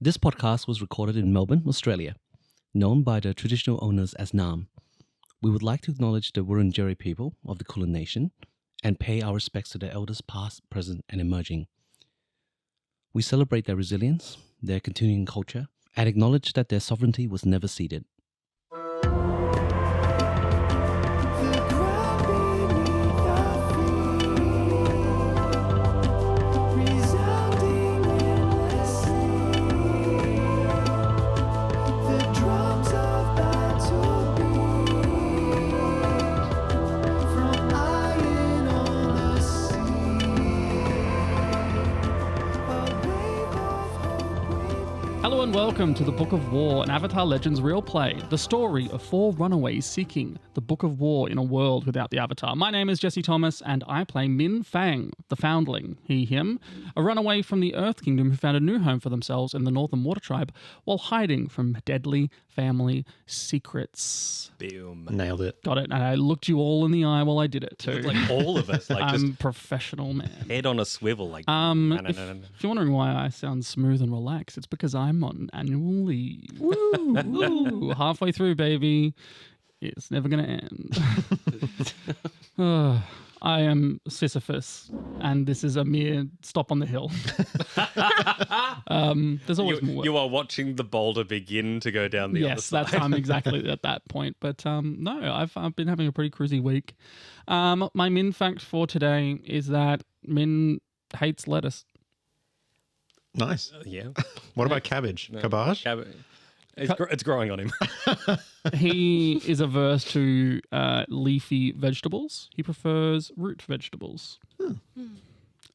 This podcast was recorded in Melbourne, Australia, known by the traditional owners as Nam. We would like to acknowledge the Wurundjeri people of the Kulin Nation and pay our respects to their elders past, present, and emerging. We celebrate their resilience, their continuing culture, and acknowledge that their sovereignty was never ceded. Hello and welcome to the Book of War, an Avatar Legends real play, the story of 4 runaways seeking the Book of War in a world without the Avatar. My name is Jesse Thomas and I play Minh FANG, the Foundling, he, him, a runaway from the Earth Kingdom who found a new home for themselves in the Northern Water Tribe while hiding from deadly family secrets. Boom. Nailed it. Got it. And I looked you all in the eye while I did it too. Like all of us, like I'm just professional, man. head on a swivel, like If you're wondering why I sound smooth and relaxed, it's because I'm on annual leave. Woo! Halfway through, baby. It's never going to end. I am Sisyphus, and this is a mere stop on the hill. There's always more. You are watching the boulder begin to go down the other side. Yes, I'm exactly at that point. But no, I've been having a pretty cruisy week. My Minh fact for today is that Minh hates lettuce. Nice. Yeah. What about cabbage? Cabbage? It's growing on him. He is averse to leafy vegetables. He prefers root vegetables.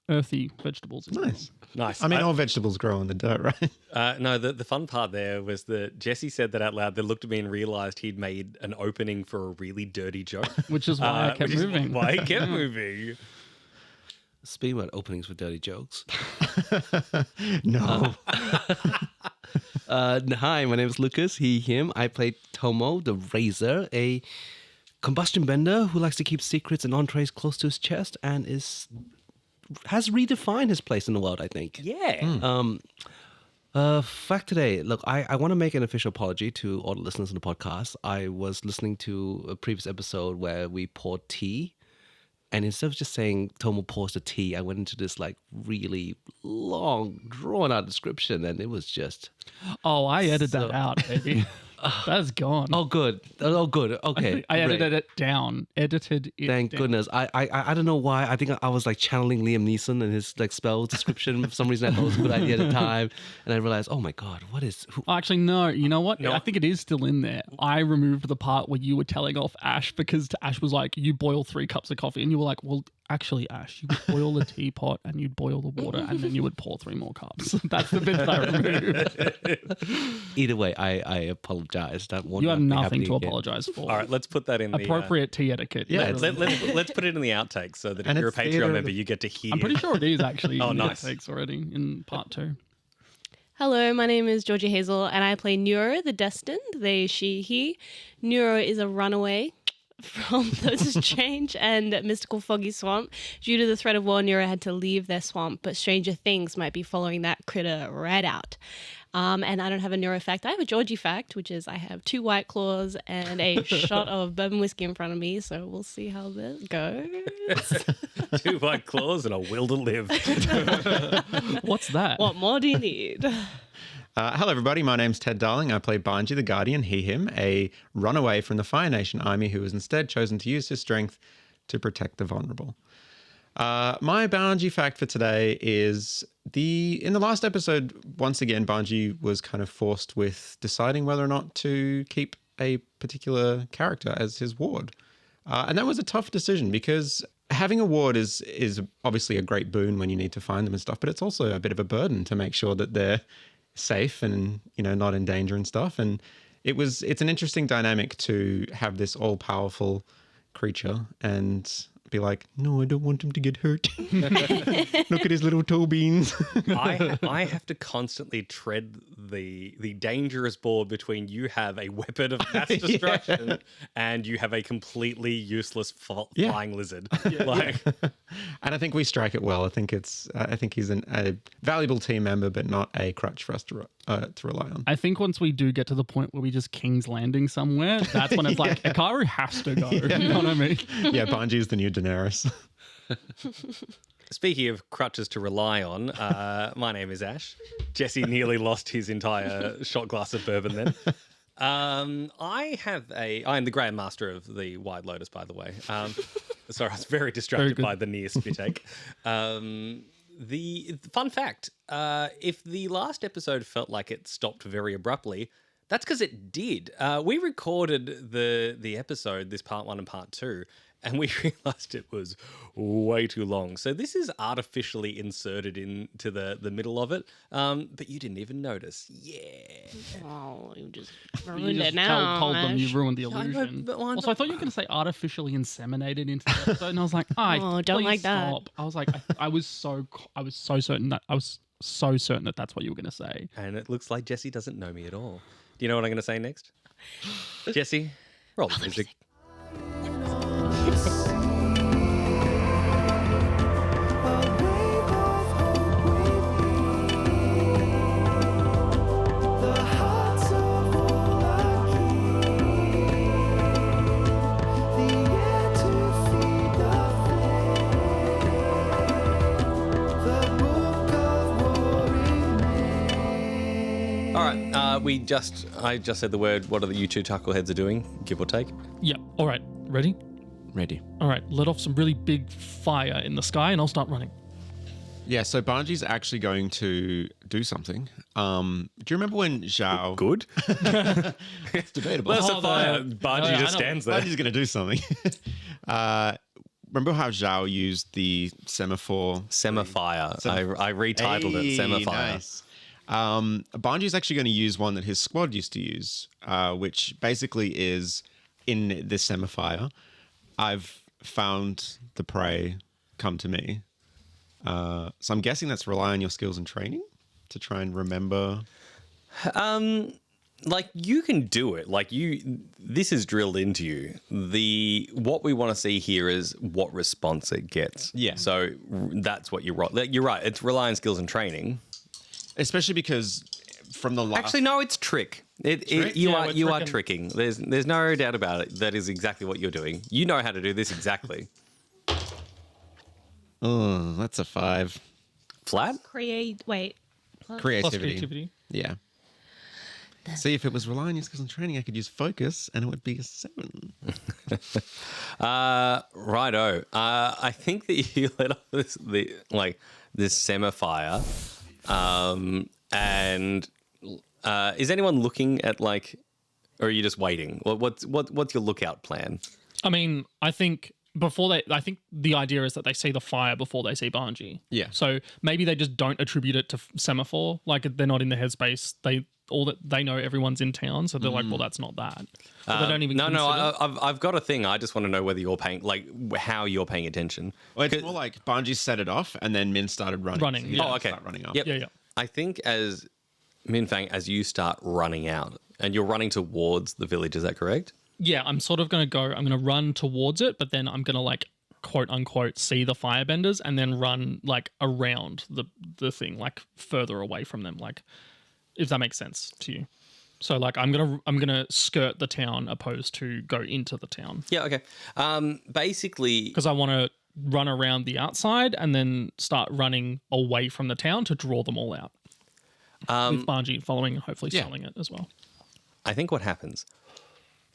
Earthy vegetables. Nice. Nice. I mean, all vegetables grow in the dirt, right? No, the fun part there was that Jesse said that out loud. They looked at me and realised he'd made an opening for a really dirty joke. Which is why I kept moving. Why he kept moving. Speaking about openings with dirty jokes. No. Hi, my name is Lucas, he, him. I play Tomo, the Razor, a combustion bender who likes to keep secrets and entrees close to his chest and has redefined his place in the world, I think. Yeah. Fact today, look, I want to make an official apology to all the listeners on the podcast. I was listening to a previous episode where we poured tea, and instead of just saying Tomo pours the tea, I went into this like really long, drawn out description, and it was just... Oh, I edited that out, baby. That's gone. Oh, good. Okay. I edited it down. Thank goodness. I don't know why. I think I was like channeling Liam Neeson and his like spell description. For some reason, I thought it was a good idea at the time, and I realized, oh my god, what is? Oh, actually, no. You know what? No. I think it is still in there. I removed the part where you were telling off Ash because Ash was like, "You boil 3 cups of coffee," and you were like, "Well, actually, Ash, you would boil the teapot and you'd boil the water, and then you would pour 3 more cups." That's the bit that I removed. Either way, I apologize. That won't You have be nothing happening to again. apologize for. All right, let's put that in Appropriate tea etiquette. Yeah, Let's put it in the outtakes so that if And you're a it's theatre Patreon of member, the- you get to hear. I'm pretty sure it is actually. Oh, in the nice. outtakes already in part 2. Hello, my name is Georgie Hazel, and I play Nuro, the Destined, they, she, he. Nuro is a runaway from the strange and mystical foggy swamp. Due to the threat of war, Nuro had to leave their swamp, but stranger things might be following that critter right out. And I don't have a Nuro fact. I have a Georgie fact, which is I have 2 White Claws and a shot of bourbon whiskey in front of me, so we'll see how this goes. 2 white claws and a will to live. What's that? What more do you need? Hello, everybody. My name's Ted Darling. I play Banji, the Guardian, he, him, a runaway from the Fire Nation army who has instead chosen to use his strength to protect the vulnerable. My Banji fact for today is in the last episode, once again, Banji was kind of forced with deciding whether or not to keep a particular character as his ward. And that was a tough decision because having a ward is obviously a great boon when you need to find them and stuff, but it's also a bit of a burden to make sure that they're safe and, not in danger and stuff. And it's an interesting dynamic to have this all-powerful creature and be like, no, I don't want him to get hurt. Look at his little toe beans. I have to constantly tread the dangerous board between you have a weapon of mass destruction and you have a completely useless flying lizard. Like, and I think we strike it well. I think he's a valuable team member, but not a crutch for us to to rely on. I think once we do get to the point where we just King's Landing somewhere, that's when it's like, Hikaru has to go. You know what I mean? Yeah, Banji is the new Daenerys. Speaking of crutches to rely on, my name is Ash. Jesse nearly lost his entire shot glass of bourbon then. I'm the Grand Master of the White Lotus, by the way. Sorry, I was very distracted by the near spit take. The fun fact, if the last episode felt like it stopped very abruptly, that's because it did. We recorded the episode, this part 1 and part 2, and we realized it was way too long. So this is artificially inserted into the middle of it, but you didn't even notice. Yeah. Oh, you just You ruined just it now. told them you Ash. ruined the illusion. but why Also, I thought you were going to say artificially inseminated into the episode, and I was like, Oh, don't please like that. stop. I was like, I was so certain that that's what you were going to say. And it looks like Jesse doesn't know me at all. Do you know what I'm going to say next? Jesse, roll the music. I just said the word, what are the you two chuckleheads are doing, give or take? Yeah. All right. Ready? Ready. All right. Let off some really big fire in the sky, and I'll start running. Yeah, so Banji's actually going to do something. Do you remember when Zhao... Good? It's debatable. Let's Oh, fire. the- Banji I just know. stands there. Banji's going to do something. Remember how Zhao used the semaphore? Semaphire. I retitled it Semaphire. Nice. Banji's actually going to use one that his squad used to use, which basically is in the semaphire. I've found the prey, come to me. So I'm guessing that's rely on your skills and training to try and remember. Like you can do it. This is drilled into you. What we want to see here is what response it gets. Yeah. So that's what you're right. You're right. It's rely on skills and training. Especially because from the last... Actually, no, it's trick. You Yeah, are tricking. There's no doubt about it. That is exactly what you're doing. You know how to do this exactly. Oh, that's a 5. Flat? Wait. Plus Creativity. creativity. Yeah. See, if it was relying on your skills and training, I could use focus and it would be a 7. Righto. I think that you let off this semaphire. And is anyone looking at or are you just waiting? What's your lookout plan? I mean, I think the idea is that they see the fire before they see Banji. Yeah. So maybe they just don't attribute it to semaphore. Like they're not in the headspace. They know everyone's in town, so they're like, well, that's not that. So they don't even. No. consider- I've got a thing. I just want to know whether you're paying, how you're paying attention. Well, it's more like Banji set it off and then Minh started running. Running, So he yeah. had to Okay. start running up. Yep. Yeah. I think as Minh, as you start running out, and you're running towards the village, is that correct? Yeah, I'm sort of going to I'm going to run towards it, but then I'm going to quote unquote see the firebenders and then run around the thing, further away from them, if that makes sense to you. So I'm gonna skirt the town opposed to go into the town. Yeah, okay. Basically, Because I want to run around the outside and then start running away from the town to draw them all out. With Banji following and hopefully selling it as well. I think what happens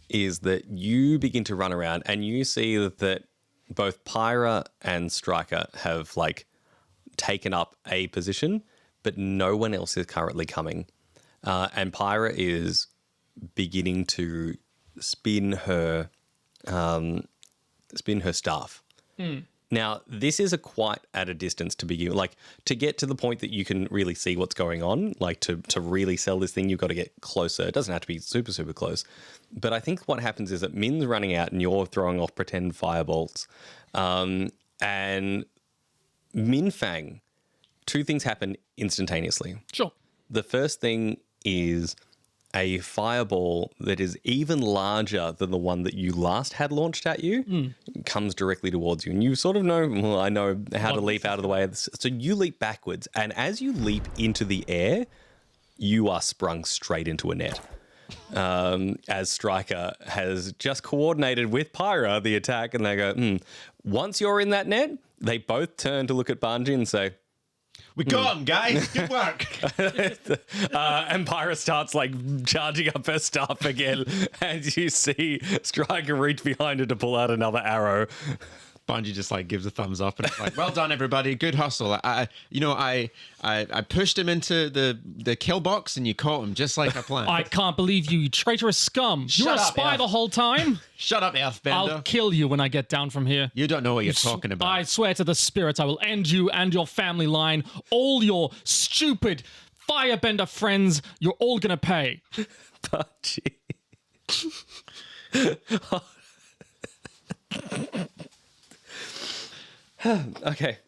is that you begin to run around and you see that both Pyra and Striker have taken up a position, but no one else is currently coming. And Pyra is beginning to spin her staff. Now, this is quite at a distance to begin. To get to the point that you can really see what's going on, to really sell this thing, you've got to get closer. It doesn't have to be super, super close. But I think what happens is that Minh's running out and you're throwing off pretend firebolts. And Minh Fang, two things happen instantaneously. Sure. The first thing is a fireball that is even larger than the one that you last had launched at you comes directly towards you. And you sort of know, well, I know how to leap out of the way. So you leap backwards. And as you leap into the air, you are sprung straight into a net. As Striker has just coordinated with Pyra the attack, and they go, once you're in that net, they both turn to look at Banji and say, We got him, guys. Good work. and Pyra starts like charging up her staff again, and you see Striker reach behind her to pull out another arrow. Banji just like gives a thumbs up and it's like, well done, everybody. Good hustle. I pushed him into the kill box and you caught him just like I planned. I can't believe you traitorous scum. You were a up, spy Elf. the whole time. Shut up, Earthbender. I'll kill you when I get down from here. You don't know what you're talking about. I swear to the spirits, I will end you and your family line. All your stupid firebender friends, you're all gonna pay. Banji. Okay.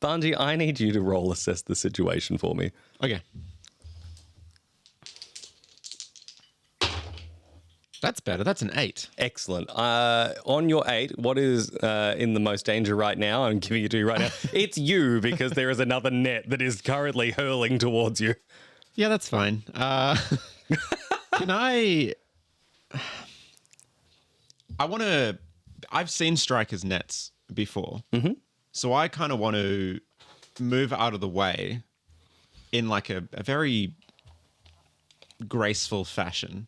Banji, I need you to roll assess the situation for me. Okay. That's better. That's an 8. Excellent. On your 8, what is in the most danger right now? I'm giving it to you right now. It's you, because there is another net that is currently hurling towards you. Yeah, that's fine. Can I want to... I've seen Striker's nets before. Mm-hmm. So I kind of want to move out of the way in like a very graceful fashion.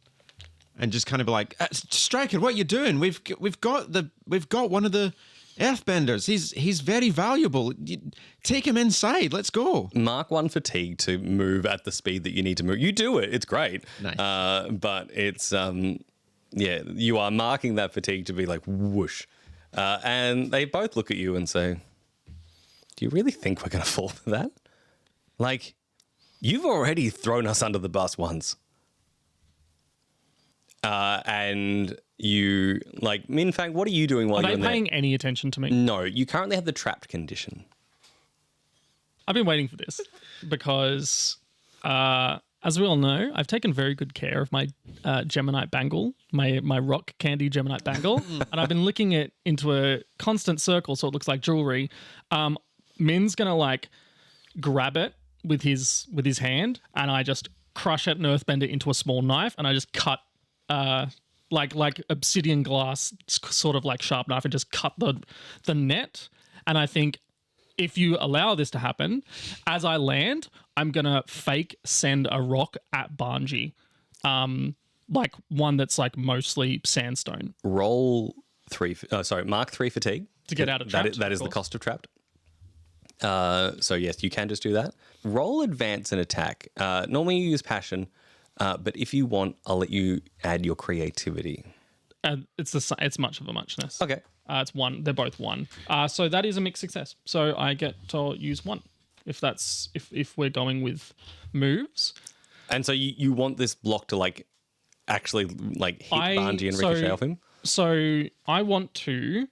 And just kind of be like, Striker, what you doing? We've got one of the earthbenders. He's very valuable. Take him inside. Let's go. Mark 1 fatigue to move at the speed that you need to move. You do it. It's great. Nice. But it's you are marking that fatigue to be like whoosh. And they both look at you and say, "Do you really think we're going to fall for that? Like, you've already thrown us under the bus once." And you, like, Minh Fang, what are you doing while Are you're they in there? paying any attention to me? No, you currently have the trapped condition. I've been waiting for this because, as we all know, I've taken very good care of my Geminite bangle, my rock candy Geminite bangle, and I've been licking it into a constant circle so it looks like jewelry. Min's gonna like grab it with his hand, and I just crush it and earthbend it into a small knife, and I just cut like obsidian glass, sort of like sharp knife, and just cut the net. And I think if you allow this to happen, as I land, I'm gonna fake send a rock at Banji, like one that's like mostly sandstone. Roll 3. Mark 3 fatigue To get out of trapped, That is of the course. cost of trapped. So yes, you can just do that. Roll advance and attack. Normally you use passion, but if you want, I'll let you add your creativity. It's much of a muchness. Okay. It's 1. They're both 1. So that is a mixed success. So I get to use 1 if we're going with moves. And so you want this block to like actually like hit Banji and ricochet off him? So I want to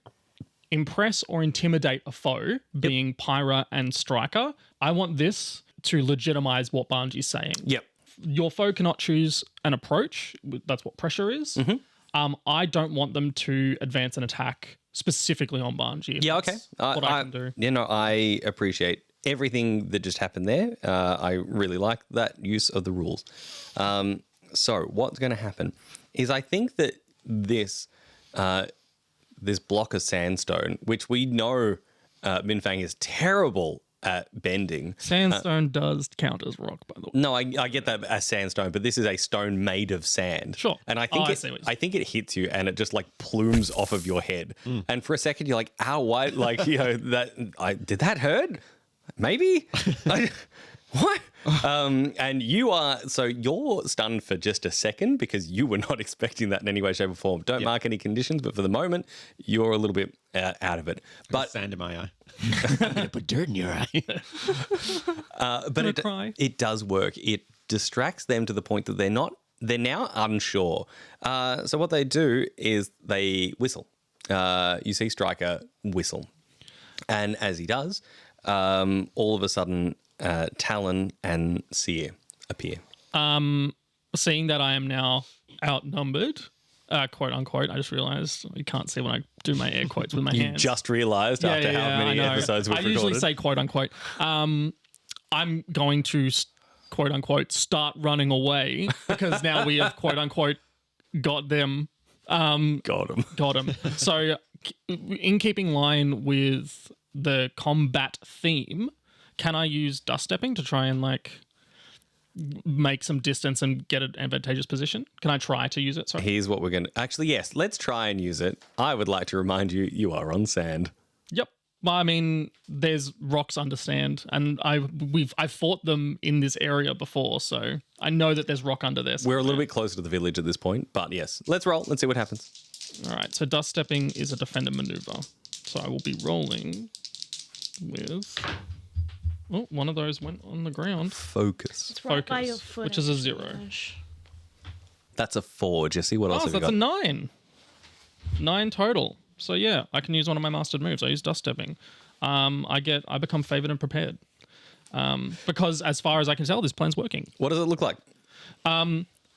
impress or intimidate a foe, being Pyra and Striker. I want this to legitimize what Banji's saying. Yep. Your foe cannot choose an approach. That's what pressure is. Mm-hmm. I don't want them to advance an attack specifically on Banji. Yeah, okay. What I can do. You know, I appreciate everything that just happened there. I really like that use of the rules. So what's going to happen is I think that this block of sandstone, which we know Minh Fang is terrible at bending. Sandstone does count as rock, by the way. No, I get that as sandstone, but this is a stone made of sand. Sure. And I think I think it hits you and it just like plumes off of your head. And for a second you're like, ow, why? Like, you know, did that hurt? Maybe? What? And you're stunned for just a second because you were not expecting that in any way, shape, or form. Don't mark any conditions, but for the moment, you're a little bit out of it. But Sand in my eye. I'm gonna put dirt in your eye. but it does work. It distracts them to the point that they're now unsure. So what they do is they whistle. You see Striker whistle. And as he does, all of a sudden, Talon and Seer appear. Seeing that I am now outnumbered, quote unquote, I just realized you can't see when I do my air quotes with my You hands. just realized after how many episodes we've recorded. I usually say quote unquote. I'm going to quote unquote start running away because now we have quote unquote got them. Got him. So in keeping line with the combat theme, can I use dust stepping to try and like make some distance and get an advantageous position? Can I try to use it? Sorry. Here's what we're going to... Actually, yes, let's try and use it. I would like to remind you, you are on sand. Yep. Well, I mean, there's rocks under sand, and I've fought them in this area before, so I know that there's rock under there. We're a little bit closer to the village at this point, but yes, let's roll. Let's see what happens. All right, so dust stepping is a defender maneuver. So I will be rolling with... Oh, one of those went on the ground. Focus. It's right by Focus, your foot. which is a 0. Gosh. That's a 4, Jesse. What else Oh, have you that's got? a 9. 9 total. So yeah, I can use one of my mastered moves. I use dust stepping. I become favored and prepared. Because as far as I can tell, this plan's working. What does it look like?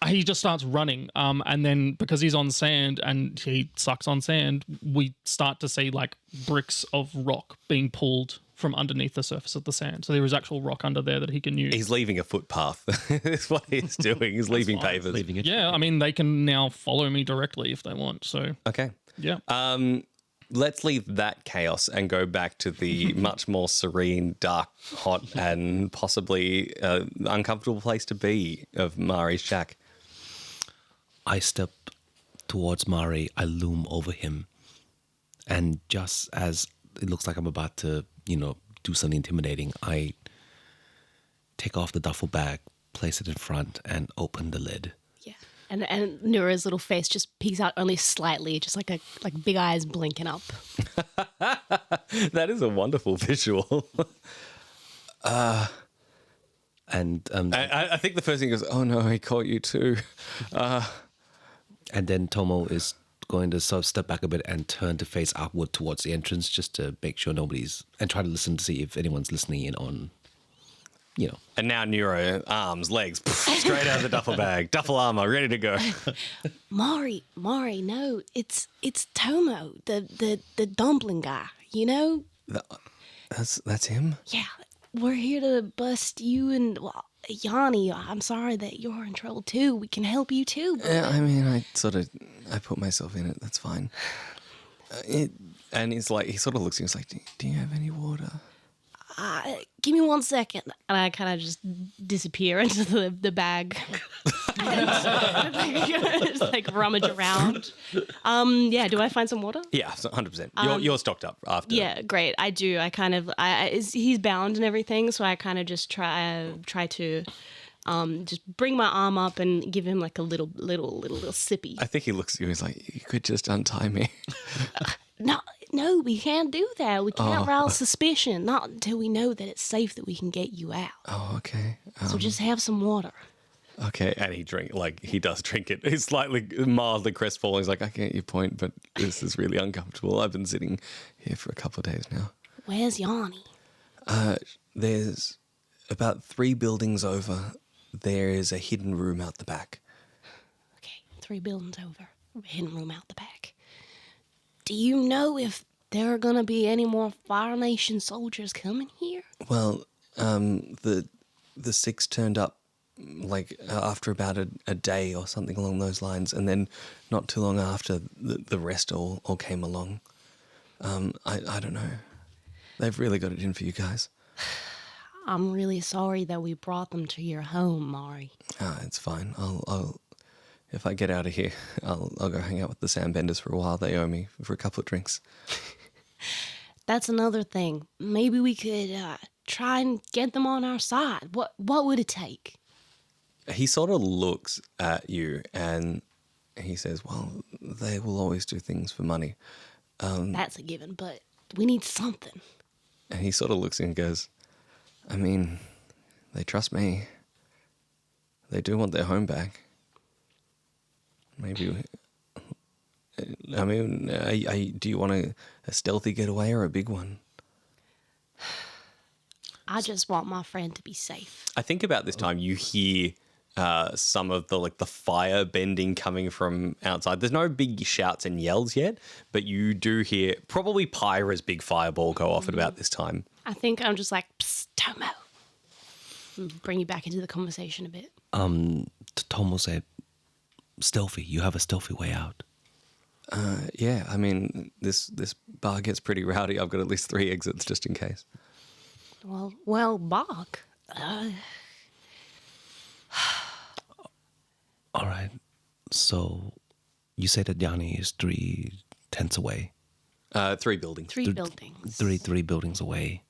He just starts running, and then because he's on sand and he sucks on sand, we start to see like bricks of rock being pulled from underneath the surface of the sand. So there is actual rock under there that he can use. He's leaving a footpath. That's what he's doing. He's leaving pavers. Leaving it. Yeah, I mean, they can now follow me directly if they want. So Okay. yeah. Let's leave that chaos and go back to the much more serene, dark, hot, and possibly uncomfortable place to be of Mari's shack. I step towards Mari. I loom over him. And just as it looks like I'm about to, do something intimidating, I take off the duffel bag, place it in front, and open the lid. Yeah. And Nuro's little face just peeks out only slightly, just like big eyes blinking up. That is a wonderful visual. And I think the first thing is, oh no, he caught you too. and then Tomo is going to sort of step back a bit and turn to face outward towards the entrance just to make sure nobody's... And try to listen to see if anyone's listening in on, And now Nuro, arms, legs, straight out of the duffel bag. Duffel armor, ready to go. Mari, no, it's Tomo, the dumpling guy, That's him? Yeah, we're here to bust you and Yani. I'm sorry that you're in trouble too. We can help you too. But... Yeah, I mean, I put myself in it. That's fine. And he's like, he sort of looks at me, he's like, do you have any water? Give me 1 second. And I kind of just disappear into the bag. Just like rummage around. Yeah, do I find some water? Yeah, 100%. You're stocked up after. Yeah, great. I do. I kind of, he's bound and everything, so I kind of just try to just bring my arm up and give him like a little sippy. I think he looks at you, he's like, you could just untie me. No, we can't do that. We can't rouse suspicion, not until we know that it's safe that we can get you out. Oh, okay. So just have some water. Okay, and he does drink it. He's slightly, mildly crestfallen. He's like, I get your point, but this is really uncomfortable. I've been sitting here for a couple of days now. Where's Yani? There's about 3 buildings over. There is a hidden room out the back. Okay, 3 buildings over. Hidden room out the back. Do you know if there are going to be any more Fire Nation soldiers coming here? Well, the 6 turned up like after about a day or something along those lines, and then not too long after the rest all came along. I don't know. They've really got it in for you guys. I'm really sorry that we brought them to your home, Mari. It's fine. I'll if I get out of here, I'll go hang out with the Sandbenders for a while. They owe me for a couple of drinks. That's another thing. Maybe we could try and get them on our side. What would it take? He sort of looks at you and he says, well, they will always do things for money. That's a given, but we need something. And he sort of looks and goes, I mean, they trust me. They do want their home back. Maybe, I mean, do you want a stealthy getaway or a big one? I just want my friend to be safe. I think about this time you hear some of the fire bending coming from outside. There's no big shouts and yells yet, but you do hear probably Pyra's big fireball go off at about this time. I think I'm just like, psst, Tomo. bring you back into the conversation a bit. Tomo said, stealthy. You have a stealthy way out. Yeah, I mean, this bar gets pretty rowdy. I've got at least 3 exits just in case. Well, bark. All right. So you say that Yani is 3 tents away. 3 buildings. 3 buildings. Three buildings away.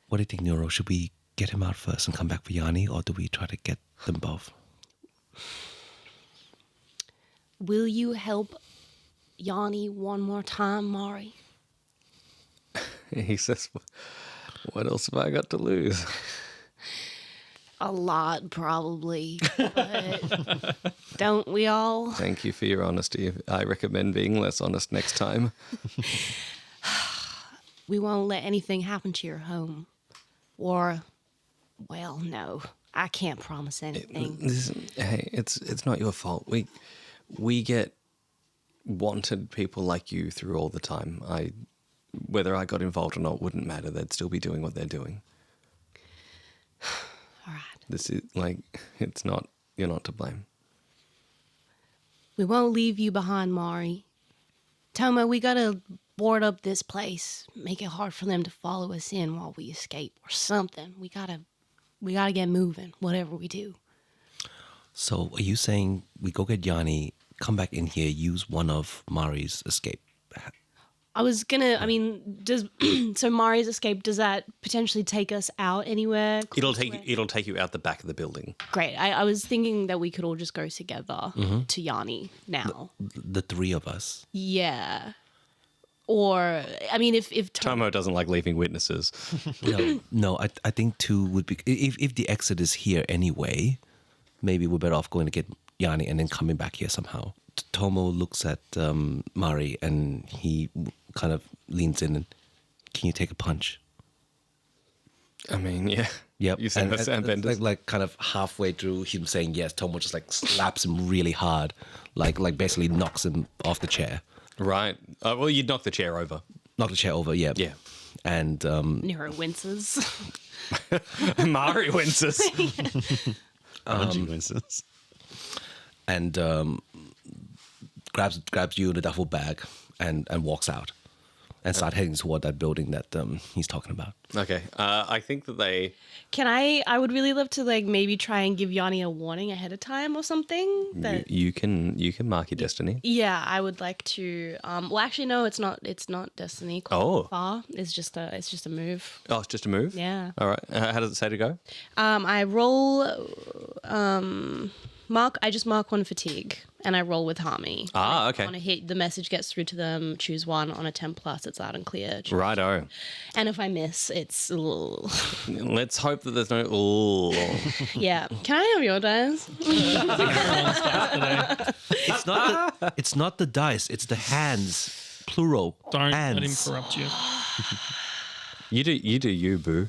What do you think, Nuro? Should we get him out first and come back for Yani, or do we try to get them both? Will you help Yani one more time, Mari? He says, what else have I got to lose? A lot, probably. But don't we all? Thank you for your honesty. I recommend being less honest next time. We won't let anything happen to your home. Or, well, no. I can't promise anything. Hey, it's not your fault. We get wanted people like you through all the time. Whether I got involved or not wouldn't matter. They'd still be doing what they're doing. All right. This is you're not to blame. We won't leave you behind, Mari. Tomo, we gotta board up this place. Make it hard for them to follow us in while we escape or something. We gotta get moving, whatever we do. So are you saying we go get Yani, come back in here, use one of Mari's escape? So Mari's escape, does that potentially take us out anywhere? It'll take you out the back of the building. Great. I was thinking that we could all just go together to Yani now. The 3 of us. Yeah. Or, I mean, if Tomo doesn't like leaving witnesses. No, I think 2 would be... If the exit is here anyway, maybe we're better off going to get Yani and then coming back here somehow. Tomo looks at Mari and he kind of leans in and, can you take a punch? I mean, yeah. Yep. You said Last Airbender. Like kind of halfway through him saying yes, Tomo just like slaps him really hard, like basically knocks him off the chair. Right. Well, you'd knock the chair over. Knock the chair over, yeah. Yeah. And Nuro winces. Mari winces. Banji winces. and grabs you in a duffel bag and walks out and start heading toward that building that he's talking about. Okay. I think that they... I would really love to maybe try and give Yani a warning ahead of time or something. You can mark your destiny. Yeah, I would like to. Well, actually, no, it's not destiny. Far. It's just a move. Oh, it's just a move? Yeah. All right. How does it say to go? I roll. I just mark 1 fatigue, and I roll with harmony. Okay. On a hit, the message gets through to them. Choose 1 on a 10+. It's loud and clear. Righto. And if I miss, it's. Let's hope that there's no. Ooh. Yeah. Can I have your dice? It's not the dice, it's the hands, plural. Don't hands. let him corrupt you. You do you, boo.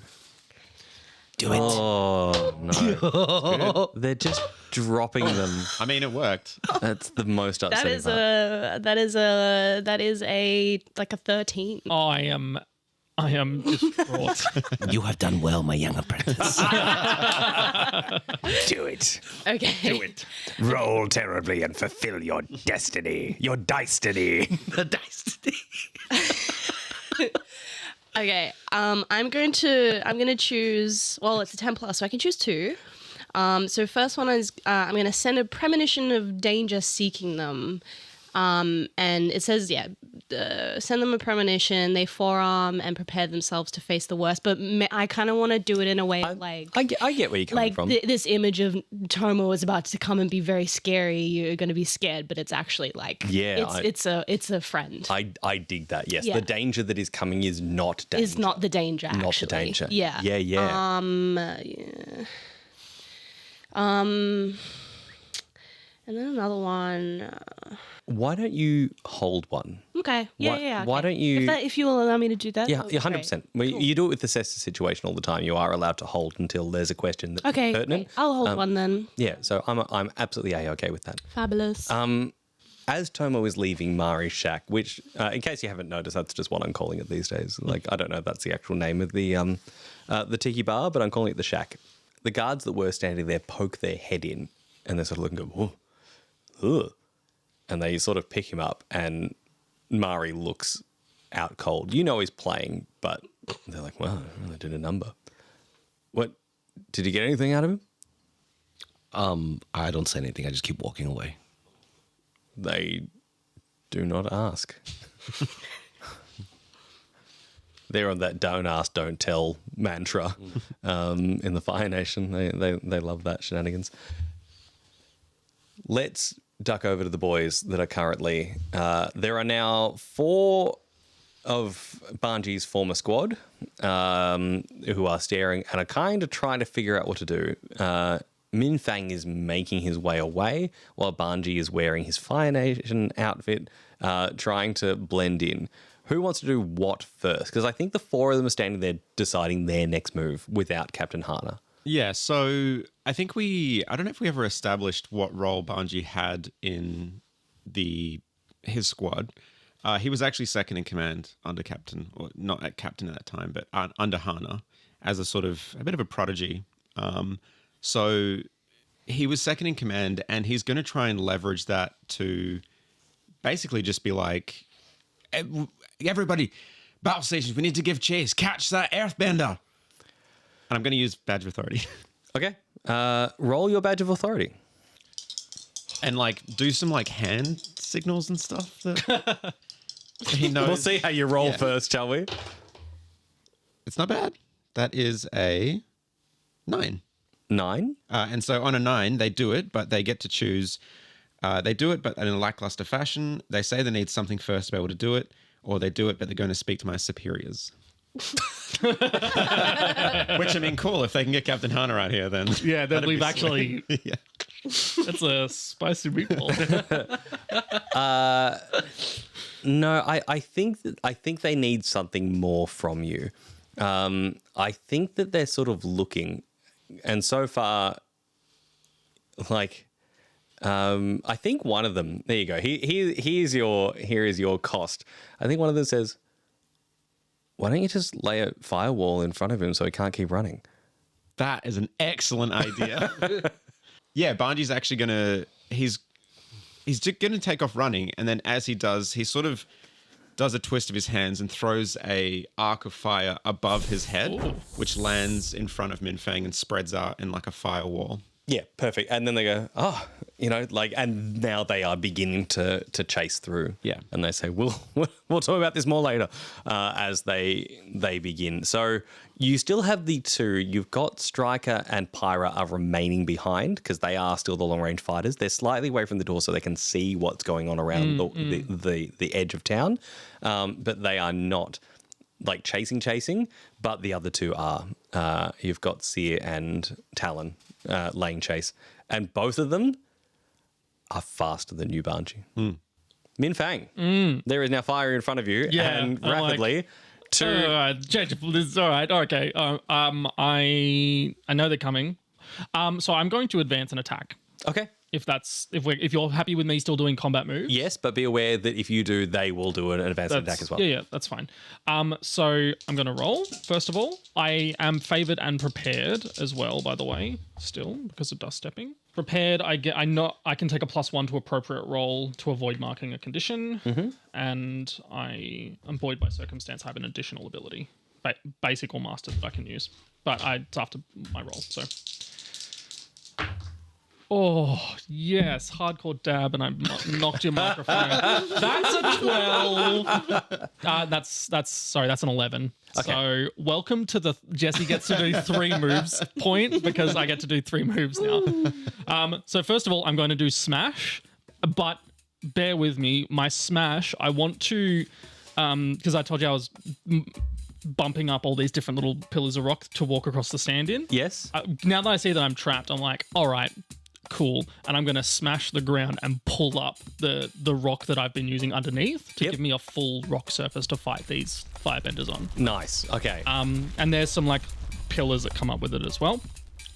Do it. Oh no! They're just dropping them. I mean, it worked. That's the most upsetting part. That is a 13. Oh, I am distraught. You have done well, my young apprentice. Do it. Okay. Do it. Roll terribly and fulfill your destiny. Your destiny. The dice. Okay. I'm gonna choose. Well, it's a 10+, so I can choose 2. So first one is I'm gonna send a premonition of danger seeking them. And it says, send them a premonition. They forearm and prepare themselves to face the worst. But I kind of want to do it in a way I get where you're coming from. This image of Tomo is about to come and be very scary. You're going to be scared, but it's actually it's a friend. I dig that. Yes, Yeah. the danger that is coming is not danger. Is not the danger. Actually. Not the danger. Yeah. Yeah. Yeah. And then another one. Why don't you hold one? Okay. Yeah. Why okay. don't you? If you will allow me to do that. Yeah, that would be 100%. great. You do it with the Cessa situation all the time. You are allowed to hold until there's a question that's Okay. pertinent. Great. I'll hold one then. Yeah, so I'm absolutely A-okay with that. Fabulous. as Tomo is leaving Mari's shack, which, in case you haven't noticed, that's just what I'm calling it these days. Like, I don't know if that's the actual name of the tiki bar, but I'm calling it the shack. The guards that were standing there poke their head in, and they sort of look and go, "Whoa, ugh," and they sort of pick him up, and Mari looks out cold. You know he's playing, but they're like, "Wow, I really did a number." What? Did you get anything out of him? I don't say anything. I just keep walking away. They do not ask. They're on that "don't ask, don't tell" mantra in the Fire Nation. They love that shenanigans. Let's duck over to the boys that are currently. There are now 4 of Banji's former squad who are staring and are kind of trying to figure out what to do. Minh is making his way away while Banji is wearing his Fire Nation outfit, trying to blend in. Who wants to do what first? Because I think the 4 of them are standing there deciding their next move without Captain Hana. Yeah, so I think I don't know if we ever established what role Banji had in his squad. He was actually second in command under Captain, or not at Captain at that time, but under Hana as a bit of a prodigy. So he was second in command, and he's going to try and leverage that to basically just be like, everybody, battle stations, we need to give chase. Catch that earthbender. And I'm going to use Badge of Authority. Okay. Roll your Badge of Authority. And like do some like hand signals and stuff that he knows. We'll see how you roll first, shall we? It's not bad. That is a 9. 9? And so on a 9, they do it, but they get to choose. They do it, but in a lackluster fashion. They say they need something first to be able to do it, or they do it, but they're going to speak to my superiors. Which, I mean, cool. If they can get Captain Hana out here, then Yeah, then we've actually... yeah. That's a spicy meatball. No, I think they need something more from you. I think that they're sort of looking, and so far, like, I think one of them. There you go. Here is your cost. I think one of them says, "Why don't you just lay a firewall in front of him so he can't keep running?" That is an excellent idea. Yeah, Banji's actually he's gonna take off running, and then as he does, he sort of does a twist of his hands and throws a arc of fire above his head, which lands in front of Minh and spreads out in like a firewall. Yeah, perfect. And then they go, "Oh, and now they are beginning to chase through." Yeah. And they say, we'll talk about this more later as they begin. So you still have the 2. You've got Striker and Pyra are remaining behind because they are still the long range fighters. They're slightly away from the door so they can see what's going on around the edge of town, but they are not like chasing. But the other 2 are. You've got Seer and Talon laying chase, and both of them are faster than you, Banji. Minh, there is now fire in front of you, and rapidly. Change this. All right. Okay. I know they're coming. So I'm going to advance and attack. Okay. If you're happy with me still doing combat moves. Yes, but be aware that if you do, they will do an advanced attack as well. Yeah, that's fine. So I'm going to roll, first of all. I am favored and prepared as well, by the way, still, because of dust stepping. Prepared, I can take a +1 to appropriate roll to avoid marking a condition, and I am buoyed by circumstance. I have an additional ability, basic or master, that I can use. But it's after my roll, so... Oh, yes, hardcore dab, and I knocked your microphone. That's a 12. That's an 11. Okay. So welcome to the Jesse gets to do 3 moves point, because I get to do 3 moves now. So first of all, I'm going to do smash, but bear with me. My smash, I want to, because I told you I was bumping up all these different little pillars of rock to walk across the sand in. Yes. Now that I see that I'm trapped, I'm like, all right, cool. And I'm going to smash the ground and pull up the rock that I've been using underneath to give me a full rock surface to fight these firebenders on. Nice. Okay. And there's some like pillars that come up with it as well.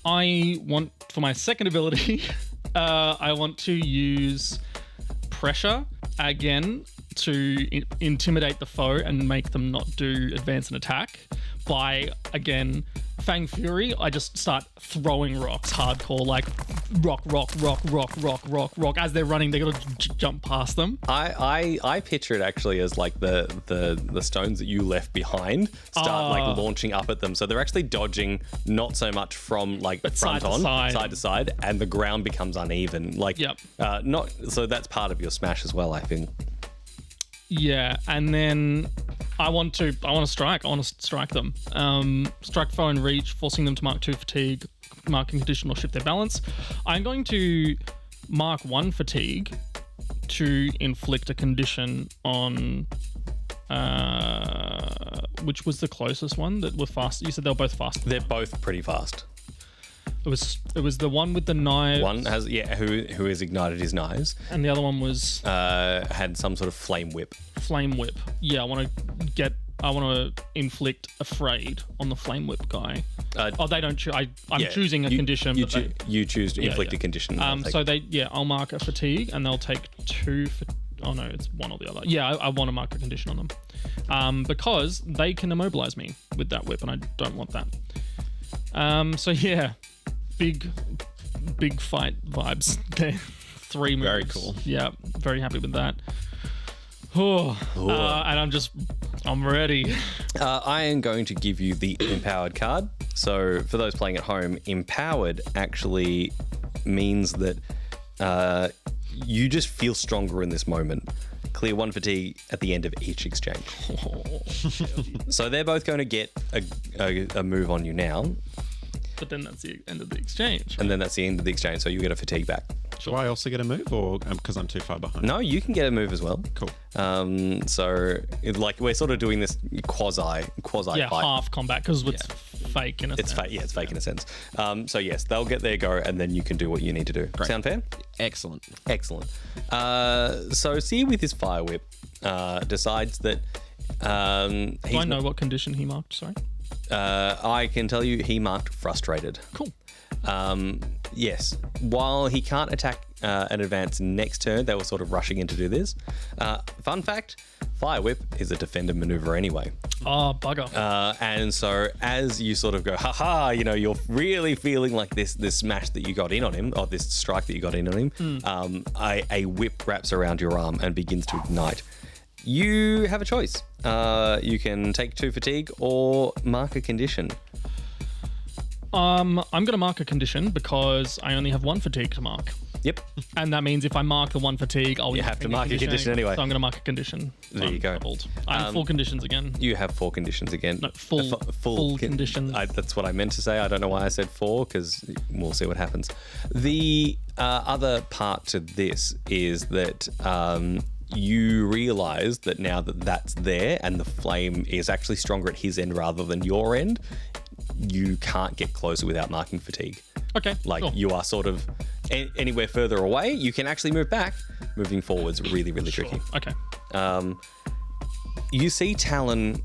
I want, for my second ability, I want to use pressure again to intimidate the foe and make them not do advance and attack by, again, Fang Fury. I just start throwing rocks hardcore, like rock as they're running. They gotta jump past them. I picture it actually as like the stones that you left behind start like launching up at them, so they're actually dodging not so much from like front side to side, and the ground becomes uneven. Like not so that's part of your smash as well, I think. Yeah, and then I want to strike them. Strike foe in reach, forcing them to mark 2 fatigue, marking condition or shift their balance. I'm going to mark 1 fatigue to inflict a condition on which was the closest one that were fast. You said they were both fast. They're both pretty fast. It was the one with the knives. One has who has ignited his knives, and the other one was had some sort of flame whip. Flame whip. Yeah, I want to inflict afraid on the flame whip guy. They don't choose. I'm choosing a condition. You choose to inflict a condition. I'll mark a fatigue, and they'll take 2 for. Oh no, it's one or the other. Yeah, I want to mark a condition on them, because they can immobilize me with that whip, and I don't want that. Big fight vibes there. 3 moves. Very cool. Yeah, very happy with that. And I'm ready. I am going to give you the empowered card. So for those playing at home, empowered actually means that you just feel stronger in this moment. Clear 1 fatigue at the end of each exchange. So they're both going to get a move on you now. But then that's the end of the exchange. And then that's the end of the exchange, so you get a fatigue back. Sure. Do I also get a move, or because I'm too far behind? No, you can get a move as well. Cool. So we're sort of doing this quasi fight. Half combat because it's fake in a sense. It's fake in a sense. So yes, they'll get their go, and then you can do what you need to do. Great. Sound fair? Excellent. So See with his fire whip decides that. Do I know what condition he marked? Sorry. I can tell you he marked frustrated. Cool. Yes. While he can't attack and advance next turn, they were sort of rushing in to do this. Fun fact, Fire Whip is a defender maneuver anyway. Oh, bugger. And so as you sort of go, haha, you're really feeling like this smash that you got in on him, or this strike that you got in on him, a whip wraps around your arm and begins to ignite. You have a choice. You can take 2 fatigue or mark a condition. I'm going to mark a condition because I only have 1 fatigue to mark. Yep. And that means if I mark the 1 fatigue, you have to mark a condition anyway. So I'm going to mark a condition. There you go. I have 4 conditions again. You have 4 conditions again. No, full condition. That's what I meant to say. I don't know why I said 4 because we'll see what happens. The other part to this is that you realise that now that that's there and the flame is actually stronger at his end rather than your end, you can't get closer without marking fatigue. Okay. Sure. You are sort of anywhere further away, you can actually move back. Moving forward's really, really tricky. Okay. You see Talon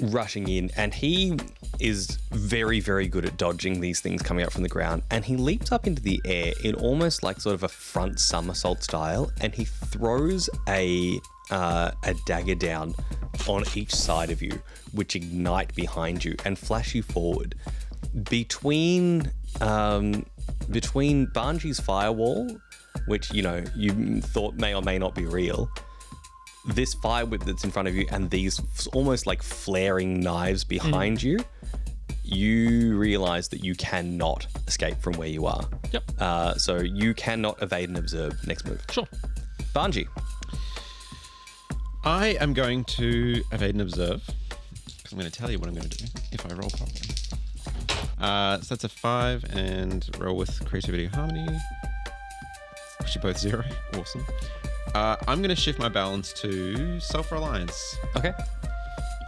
rushing in, and he is very, very good at dodging these things coming up from the ground, and he leaps up into the air in almost like sort of a front somersault style, and he throws a dagger down on each side of you, which ignite behind you and flash you forward. Between Banji's firewall, which you thought may or may not be real, this fire whip that's in front of you, and these almost like flaring knives behind you, you realize that you cannot escape from where you are. Yep. So you cannot evade and observe next move. Sure. Banji. I am going to evade and observe because I'm going to tell you what I'm going to do if I roll properly. So that's a 5 and roll with creativity or harmony. Which are both 0. Awesome. I'm going to shift my balance to self-reliance. Okay.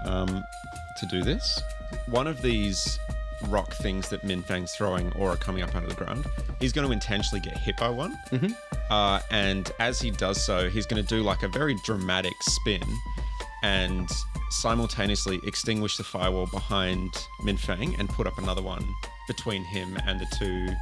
To do this, one of these rock things that Minh Fang's throwing or are coming up out of the ground, he's going to intentionally get hit by one. Mm-hmm. And as he does so, he's going to do like a very dramatic spin and simultaneously extinguish the firewall behind Minh Fang and put up another one between him and the 2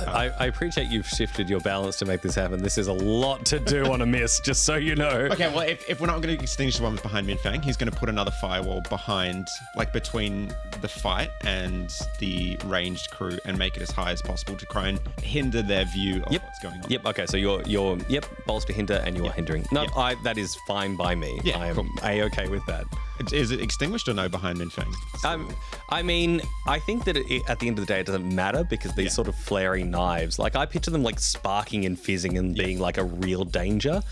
I appreciate you've shifted your balance to make this happen. This is a lot to do on a miss, just so you know. Okay, well, if we're not going to extinguish the one behind Minh Fang, he's going to put another firewall behind, like between the fight and the ranged crew, and make it as high as possible to try and hinder their view of what's going on. Yep. Okay. So you're balls to hinder, and you're hindering. No, that is fine by me. Yeah, I am cool. a-okay with that. Is it extinguished or no behind Minh Fang? I mean, I think that at the end of the day, it doesn't matter because these sort of flaring knives, like I picture them like sparking and fizzing and being like a real danger.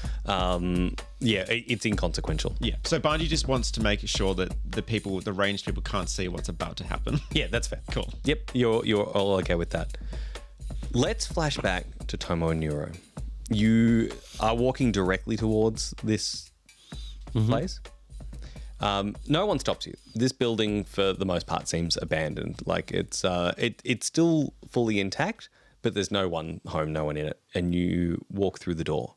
It's inconsequential. Yeah. So Banji just wants to make sure that the ranged people can't see what's about to happen. Yeah, that's fair. Cool. Yep, you're all okay with that. Let's flash back to Tomo and Nuro. You are walking directly towards this place. No one stops you. This building, for the most part, seems abandoned. Like it's still fully intact, but there's no one home, no one in it. And you walk through the door,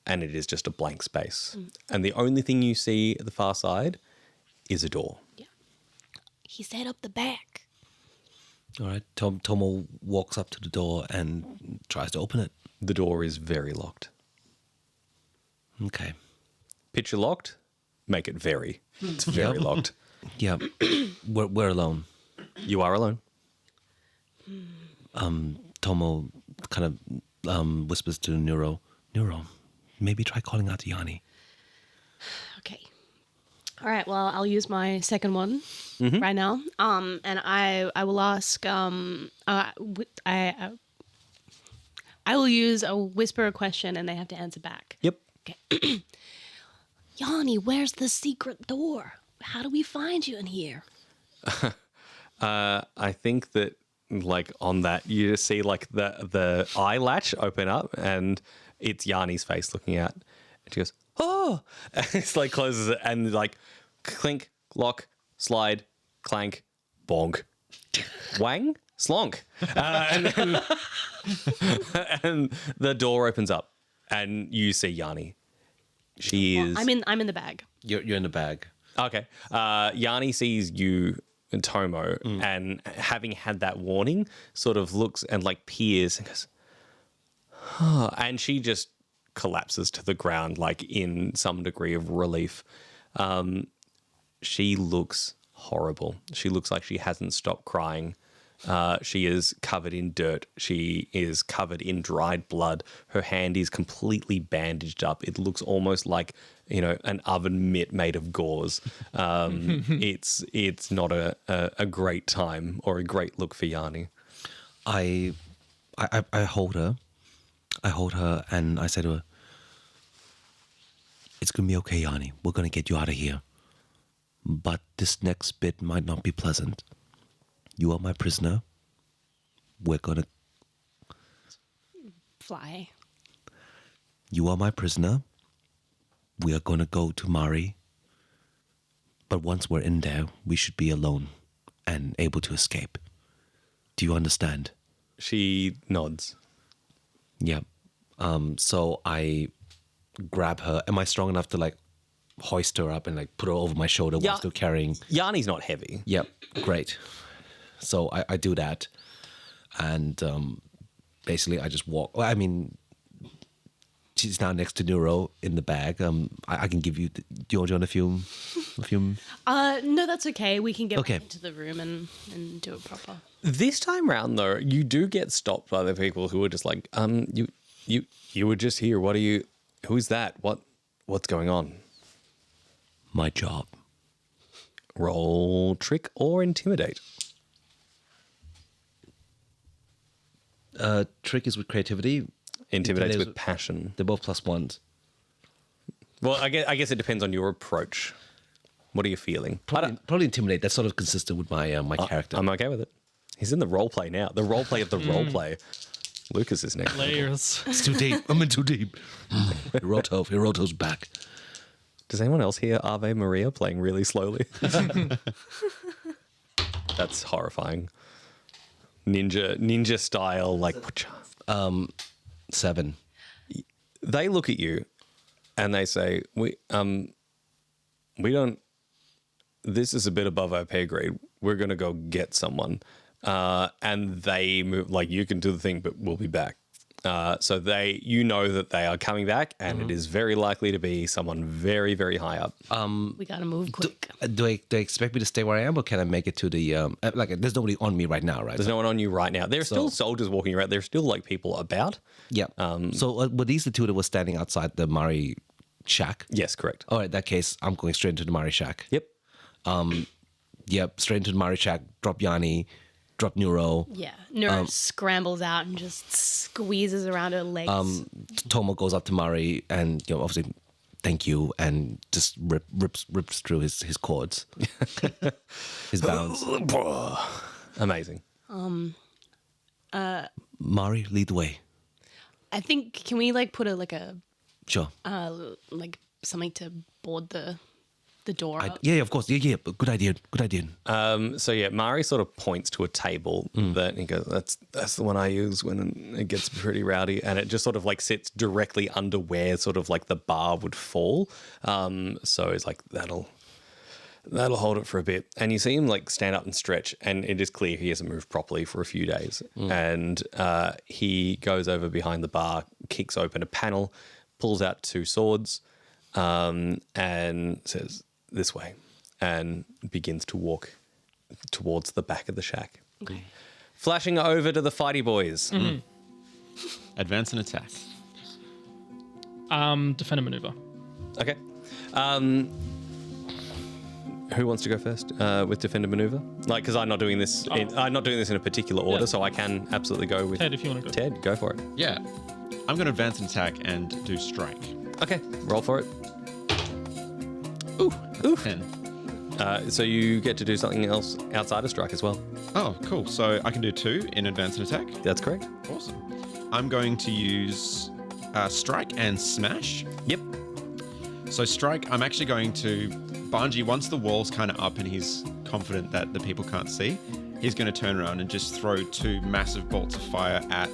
and it is just a blank space. And the only thing you see at the far side is a door. Yeah. He set up the back. All right. Tomo walks up to the door and tries to open it. The door is very locked. Okay. Picture locked. Make it very. It's very locked. Yeah. We're alone. You are alone. Tomo kind of whispers to Nuro, maybe try calling out to Yani. Okay. All right. Well, I'll use my second one right now. And I will ask. I will use a whisper question, and they have to answer back. Yep. Okay. Yani, where's the secret door? How do we find you in here? I think that, like, on that, you just see, like, the eye latch open up, and it's Yani's face looking out. And she goes, oh! And it's like, closes it, and like, clink, lock, slide, clank, bonk. Wang, slonk. And the door opens up, and you see Yani. She is... I'm in the bag. You're in the bag. Okay. Yani sees you and Tomo, and having had that warning, sort of looks and like peers and goes, oh, and she just collapses to the ground, like in some degree of relief. She looks horrible. She looks like she hasn't stopped crying. She is covered in dirt. She is covered in dried blood. Her hand is completely bandaged up. It looks almost like, an oven mitt made of gauze. It's not a great time or a great look for Yani. I hold her. I hold her and I say to her, it's going to be okay, Yani. We're going to get you out of here. But this next bit might not be pleasant. You are my prisoner. We're going to... Fly. You are my prisoner. We are going to go to Mari. But once we're in there, we should be alone and able to escape. Do you understand? She nods. Yeah. So I grab her. Am I strong enough to hoist her up and put her over my shoulder while still carrying? Yani's not heavy. Yep. Great. So I do that. And basically I just walk. Well, I mean, she's now next to Nuro in the bag. I can give you... Do you want to film? No, that's okay. We can get Okay. back into the room and do it proper. This time round, though, you do get stopped by the people who are just like, you were just here. What are you... Who's that? What's going on? My job. Roll trick or intimidate. Trick is with creativity. Intimidates Intimidates with passion. They're both +1s. Well, I guess it depends on your approach. What are you feeling? Probably intimidate. That's sort of consistent with my my character. I'm okay with it. He's in the role play now. The role play of the role play. Lucas is next. Layers. It's too deep. I'm in too deep. Hiroto's back. Does anyone else hear Ave Maria playing really slowly? That's horrifying. Ninja style, like... 7. They look at you and they say, we don't... This is a bit above our pay grade. We're going to go get someone. and they move like, you can do the thing, but we'll be back. So you know that they are coming back, and it is very likely to be someone very, very high up. We gotta move quick. Do they expect me to stay where I am, or can I make it to the there's nobody on me right now, right? There's no one on you right now. There are still soldiers walking around. There's still like people about. Yeah. So were these the two that were standing outside the Mari shack? Yes, correct. All right, in that case, I'm going straight into the Mari shack. Yep. Yep, straight into the Mari shack, drop Yani, drop Nuro. Yeah. Nuro scrambles out and just squeezes around her legs. Tomo goes up to Mari and, obviously, thank you, and just rips through his cords, his bounds. Amazing. Mari, lead the way. I think, can we like put a Sure. like something to board the door up? Yeah, of course. Yeah. Good idea. So yeah, Mari sort of points to a table that he goes, that's the one I use when it gets pretty rowdy, and it just sort of like sits directly under where sort of like the bar would fall. So it's like that'll hold it for a bit, and you see him like stand up and stretch, and it is clear he hasn't moved properly for a few days. And he goes over behind the bar, kicks open a panel, pulls out 2 swords, and says, "This way," and begins to walk towards the back of the shack. Okay. Flashing over to the fighty boys. Advance and attack. Defend and maneuver. Okay. Who wants to go first with defend and maneuver? Like, because I'm not doing this. I'm not doing this in a particular order, so I can absolutely go with Ted, if you want to go. Ted, go for it. Yeah. I'm going to advance and attack and do strike. Okay, roll for it. Ooh. 10. So you get to do something else outside of strike as well. Oh, cool. So I can do 2 in advance and attack. That's correct. Awesome. I'm going to use strike and smash. Yep. So strike, I'm actually going to... Banji, once the wall's kind of up and he's confident that the people can't see, he's going to turn around and just throw 2 massive bolts of fire at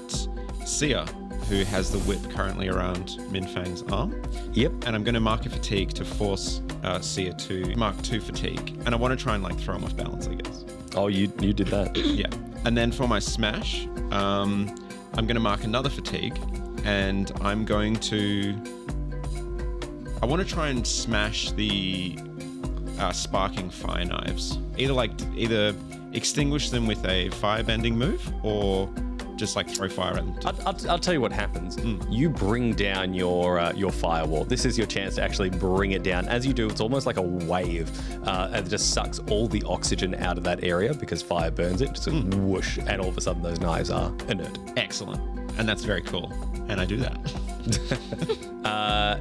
Sia, who has the whip currently around Minh Fang's arm. Yep. And I'm going to mark a fatigue to force Sia to mark 2 fatigue. And I want to try and like throw him off balance, I guess. Oh, you did that. Yeah. And then for my smash, I'm going to mark another fatigue, and I'm going to... I want to try and smash the sparking fire knives. Either extinguish them with a firebending move, or just like throw fire at them. I'll tell you what happens. You bring down your firewall. This is your chance to actually bring it down. As you do, it's almost like a wave, and it just sucks all the oxygen out of that area because fire burns it. Just whoosh, and all of a sudden those knives are inert. Excellent. And that's very cool. And I do that.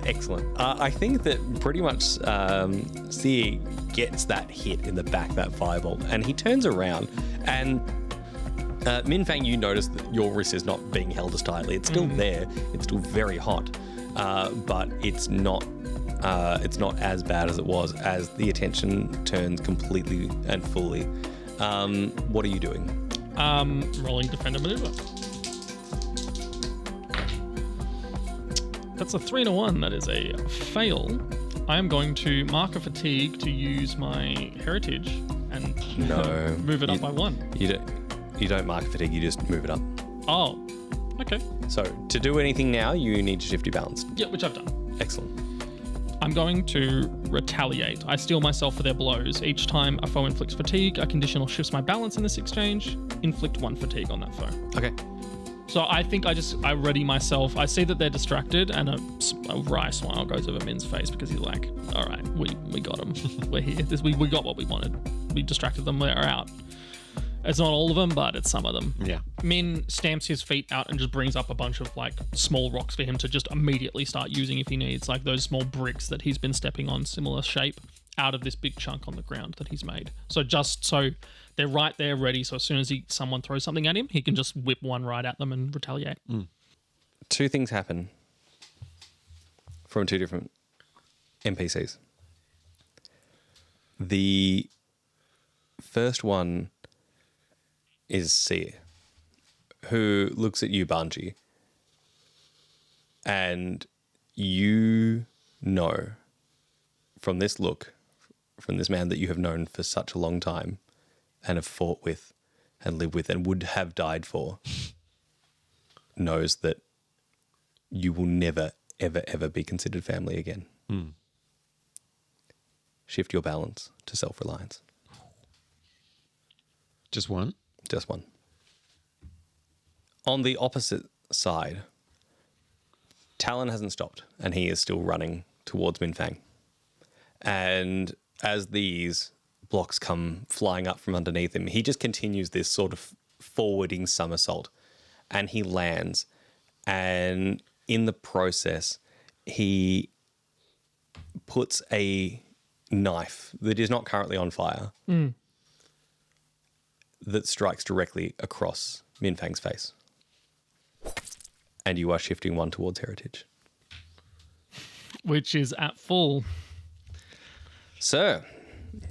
Excellent. I think that pretty much Sia gets that hit in the back, that fireball, and he turns around and Minh Fang, you notice that your wrist is not being held as tightly. It's still there. It's still very hot, but it's not as bad as it was as the attention turns completely and fully. What are you doing? Rolling defend and maneuver. That's a 3 and a 1. That is a fail. I am going to mark a fatigue to use my heritage and move it up by 1. You don't mark fatigue, you just move it up. Oh, okay. So to do anything now, you need to shift your balance. Yeah, which I've done. Excellent. I'm going to retaliate. I steel myself for their blows. Each time a foe inflicts fatigue, a conditional shifts my balance in this exchange. Inflict 1 fatigue on that foe. Okay. So I think I ready myself. I see that they're distracted, and a wry smile goes over Min's face because he's like, all right, we got them. We're here. We got what we wanted. We distracted them. They're out. It's not all of them, but it's some of them. Yeah. Min stamps his feet out and just brings up a bunch of like small rocks for him to just immediately start using if he needs, like those small bricks that he's been stepping on, similar shape, out of this big chunk on the ground that he's made. So just so they're right there ready, so as soon as someone throws something at him, he can just whip one right at them and retaliate. 2 things happen from 2 different NPCs. The first one is Sia, who looks at you, Banji, and you know from this look, from this man that you have known for such a long time and have fought with and live with and would have died for knows that you will never, ever, ever be considered family again. Shift your balance to self-reliance. Just one? Just one. On the opposite side, Talon hasn't stopped and he is still running towards Minfang. And as these blocks come flying up from underneath him, he just continues this sort of forwarding somersault and he lands. And in the process, he puts a knife that is not currently on fire that strikes directly across Minfang's face. And you are shifting one towards heritage. Which is at full. Sir,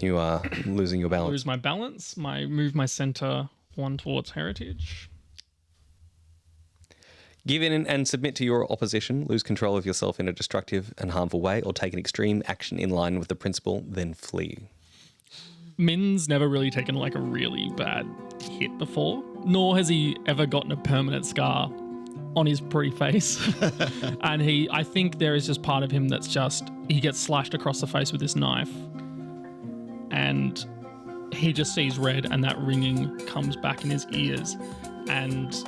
you are losing your balance. Lose my balance. Move my center one towards heritage. Give in and submit to your opposition, lose control of yourself in a destructive and harmful way, or take an extreme action in line with the principle, then flee. Min's never really taken like a really bad hit before, nor has he ever gotten a permanent scar on his pretty face. And I think there is just part of him that's just, he gets slashed across the face with this knife and he just sees red and that ringing comes back in his ears and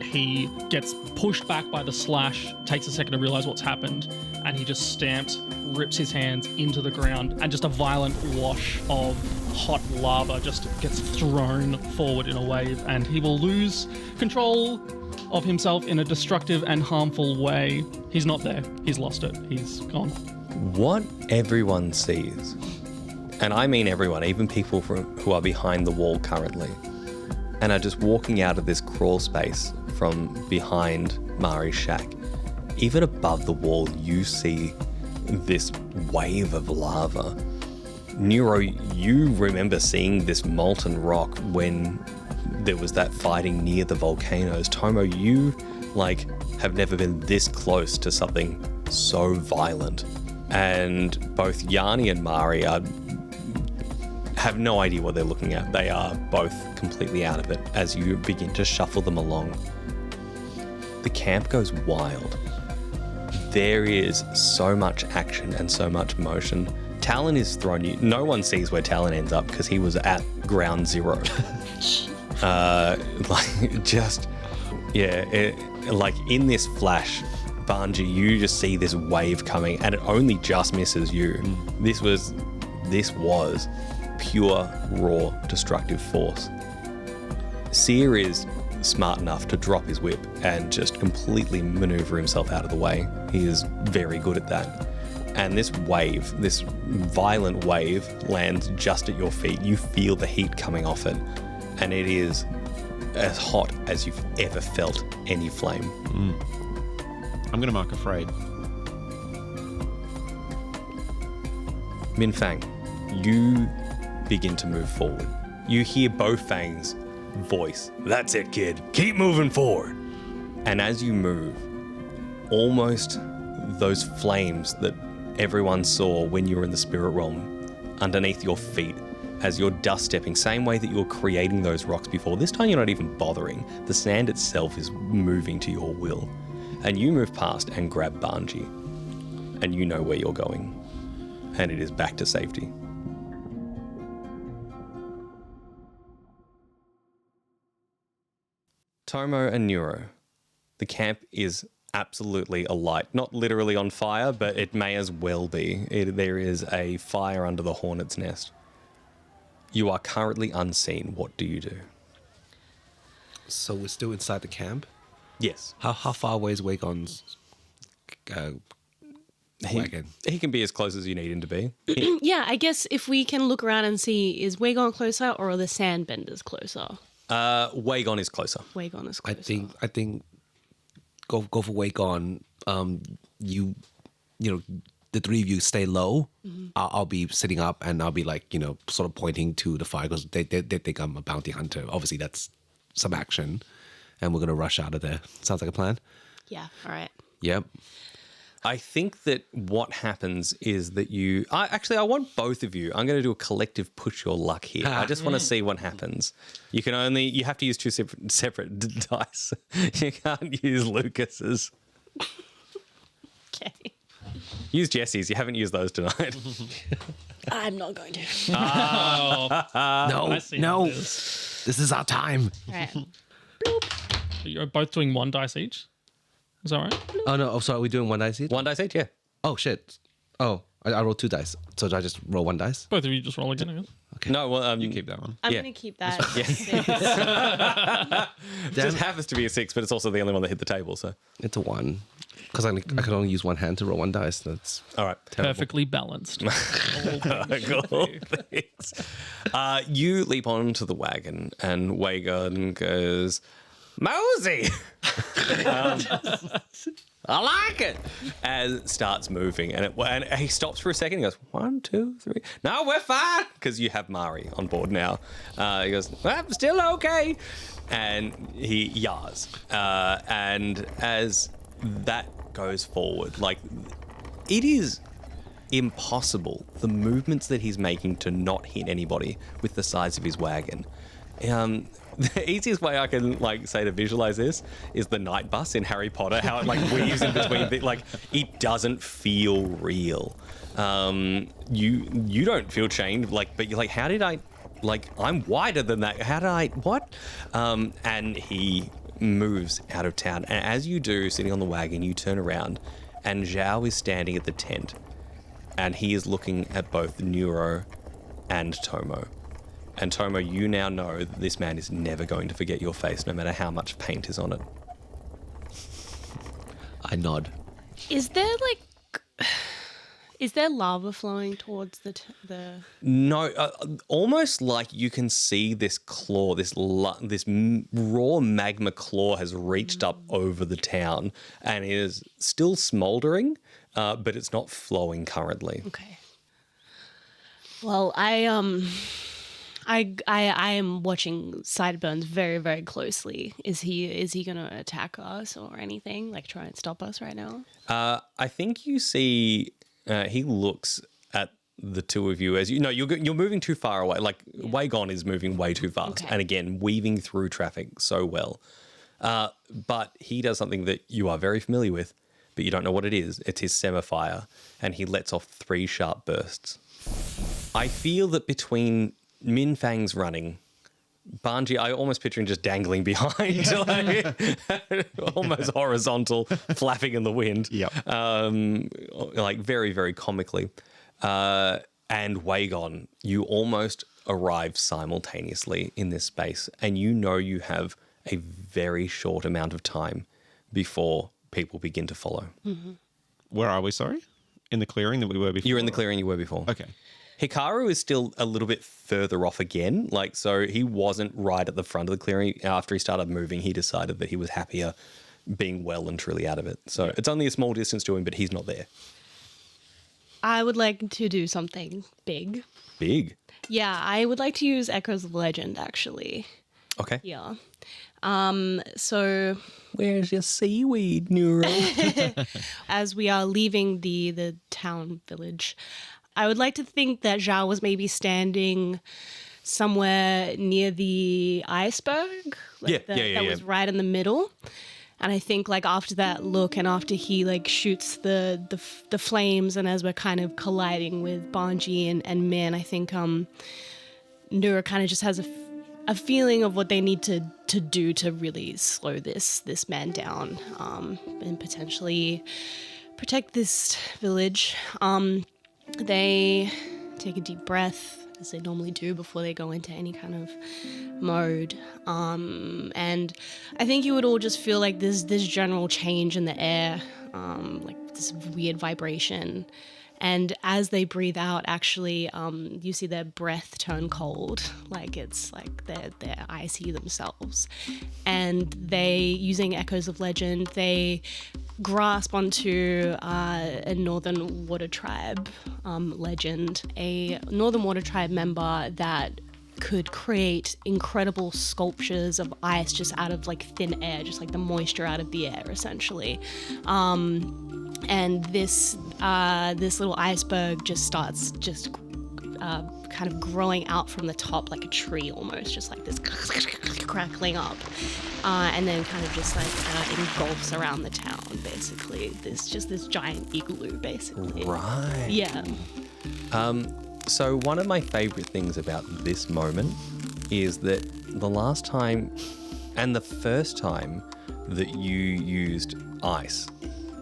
he gets pushed back by the slash, takes a second to realize what's happened, and he just stamps, rips his hands into the ground, and just a violent wash of hot lava just gets thrown forward in a wave, and he will lose control of himself in a destructive and harmful way. He's not there. He's lost it. He's gone. What everyone sees, and I mean everyone, even people who are behind the wall currently, and are just walking out of this crawl space from behind Mari's shack, even above the wall, you see this wave of lava. Nuro, you remember seeing this molten rock when there was that fighting near the volcanoes. Tomo, you have never been this close to something so violent. And both Yani and Mari have no idea what they're looking at. They are both completely out of it as you begin to shuffle them along. The camp goes wild. There is so much action and so much motion. Talon is thrown you. No one sees where Talon ends up because he was at ground zero. In this flash, Banji, you just see this wave coming and it only just misses you. This was pure, raw, destructive force. Seer is smart enough to drop his whip and just completely maneuver himself out of the way. He is very good at that. And this wave, this violent wave, lands just at your feet. You feel the heat coming off it, and it is as hot as you've ever felt any flame. I'm going to mark afraid. Minfang, you begin to move forward. You hear both Fang's voice. That's it, kid. Keep moving forward. And as you move, almost those flames that everyone saw when you were in the spirit realm underneath your feet as you're dust stepping, same way that you were creating those rocks before. This time you're not even bothering. The sand itself is moving to your will. And you move past and grab Banji. And you know where you're going. And it is back to safety. Tomo and Nuro. The camp is absolutely alight. Not literally on fire, but it may as well be. There is a fire under the hornet's nest. You are currently unseen. What do you do? So we're still inside the camp? Yes. How far away is Wagon's wagon? He can be as close as you need him to be. Yeah, I guess if we can look around and see, is Wagon closer or are the sandbenders closer? Wagon is closer. Wagon is closer. I think go for Wagon. You know, the three of you stay low. Mm-hmm. I'll be sitting up and I'll be sort of pointing to the fire because they think I'm a bounty hunter. Obviously, that's some action, and we're gonna rush out of there. Sounds like a plan. Yeah. All right. Yep. I think that what happens is that you... I want both of you. I'm going to do a collective push your luck here. I just want to see what happens. You have to use two separate dice. You can't use Lucas's. Okay. Use Jesse's. You haven't used those tonight. I'm not going to. No, no. This is our time. All right. You're both doing one dice each? Is that right? Oh, no. Oh, sorry. Are we doing one dice each? One dice each, yeah. Oh, shit. Oh, I rolled 2 dice. So do I just roll 1 dice? Both of you just roll again, I guess. Okay. No, well, You keep that one. I'm Yeah. going to keep that. It just happens to be a 6, but it's also the only one that hit the table, so... It's a 1. Because I can only use one hand to roll 1 dice. That's All right. terrible. Perfectly balanced. Cool. Thanks. You leap onto the wagon, and Wagon goes, Mosey! I like it! And starts moving. And he stops for a second. He goes, 1, 2, 3. No, we're fine! Because you have Mari on board now. He goes, well, still okay. And he yars. And as that goes forward, like, it is impossible, the movements that he's making, to not hit anybody with the size of his wagon. The easiest way I can say to visualize this is the night bus in Harry Potter, how it weaves in between it doesn't feel real. You don't feel chained, but you're like, how did I, I'm wider than that, how did I, what? And he moves out of town, and as you do, sitting on the wagon, you turn around and Zhao is standing at the tent, and he is looking at both Nuro and Tomo. And Tomo, you now know that this man is never going to forget your face, no matter how much paint is on it. I nod. Is there lava flowing towards the No, almost like you can see this claw, this raw magma claw has reached up over the town and is still smouldering, but it's not flowing currently. Okay. Well, I am watching Sideburns very, very closely. Is he going to attack us or anything? Try and stop us right now? I think you see he looks at the two of you as you're moving too far away. Wagon is moving way too fast, and again weaving through traffic so well. But he does something that you are very familiar with, but you don't know what it is. It's his semifire, and he lets off 3 sharp bursts. I feel that between Minh Fang's running, Banji, I almost picture him just dangling behind, almost horizontal, flapping in the wind. Yep. Very, very comically. And Wagon, you almost arrive simultaneously in this space, and you have a very short amount of time before people begin to follow. Mm-hmm. Where are we, sorry? In the clearing that we were before? You're in the clearing you were before. Okay. Hikaru is still a little bit further off again. So he wasn't right at the front of the clearing. After he started moving, he decided that he was happier being well and truly out of it. So it's only a small distance to him, but he's not there. I would like to do something big. Big? Yeah, I would like to use Echoes of Legend, actually. Okay. Yeah. So Where's your seaweed, Nuro? as we are leaving the town village, I would like to think that Zhao was maybe standing somewhere near the iceberg. That was right in the middle. And I think after that look and after he shoots the flames, and as we're kind of colliding with Banji and Minh, I think Nuro kind of just has a feeling of what they need to do to really slow this man down, and potentially protect this village. They take a deep breath, as they normally do before they go into any kind of mode. And I think you would all just feel this general change in the air, this weird vibration. And as they breathe out, actually, you see their breath turn cold, it's they're icy themselves. And they, using Echoes of Legend, they grasp onto a Northern Water Tribe legend, a Northern Water Tribe member that could create incredible sculptures of ice just out of thin air, just the moisture out of the air, essentially. and this little iceberg just starts kind of growing out from the top like a tree almost, just like this crackling up, and then kind of just like engulfs around the town basically. There's just this giant igloo basically. Right. Yeah. So one of my favorite things about this moment is that the last time and the first time that you used ice,